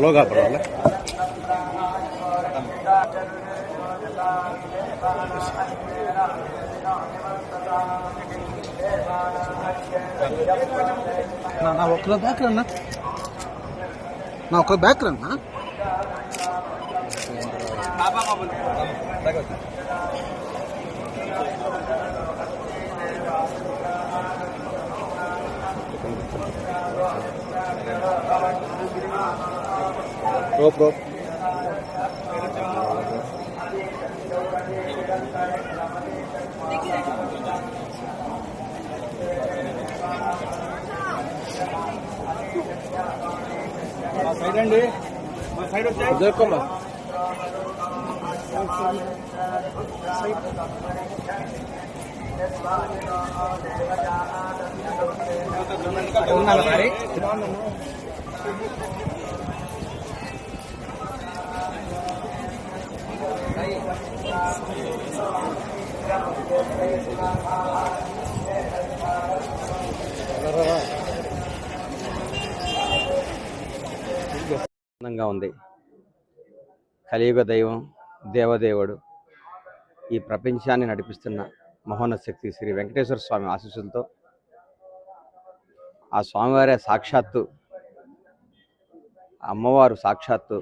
लोगा पड़ा నా ఒక్కలో బ్యాక్ రన్నా నా ఒక్కలో బ్యాక్ రన్నా रोप रोप సైడ్ అండి సైడ్ వచ్చాయి देखोमा ఆనందంగా ఉంది. కలియుగ దైవం దేవదేవుడు ఈ ప్రపంచాన్ని నడిపిస్తున్న మహోన్నత శక్తి శ్రీ వెంకటేశ్వర స్వామి ఆశీస్సులతో ఆ స్వామివారి సాక్షాత్తు అమ్మవారు సాక్షాత్తు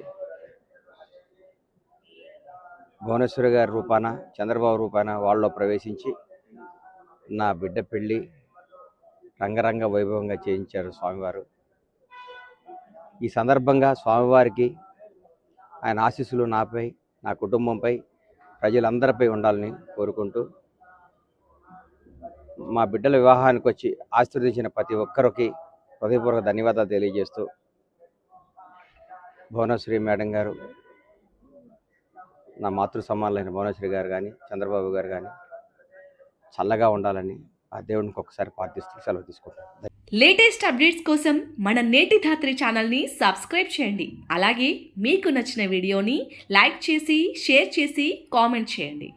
భువనేశ్వరి గారి రూపాన చంద్రబాబు రూపాన వాళ్ళలో ప్రవేశించి నా బిడ్డ పెళ్ళి రంగరంగ వైభవంగా చేయించారు స్వామివారు. ఈ సందర్భంగా స్వామివారికి ఆయన ఆశీస్సులు నాపై నా కుటుంబంపై ప్రజలందరిపై ఉండాలని కోరుకుంటూ మా బిడ్డల వివాహానికి వచ్చి ఆశీర్వదించిన ప్రతి ఒక్కరికి హృదయపూర్వక ధన్యవాదాలు తెలియజేస్తూ భువనేశ్వరి మేడం గారు నా మాతృ సమానులైన భువనేశ్వరి గారు కానీ చంద్రబాబు గారు కానీ చల్లగా ఉండాలని ఆ దేవునికి ఒకసారి ప్రార్థిస్తూ సెలవు తీసుకుంటాను. లేటెస్ట్ అప్డేట్స్ కోసం మన నేటి ధాత్రి ఛానల్ని సబ్స్క్రైబ్ చేయండి. అలాగే మీకు నచ్చిన వీడియోని లైక్ చేసి షేర్ చేసి కామెంట్ చేయండి.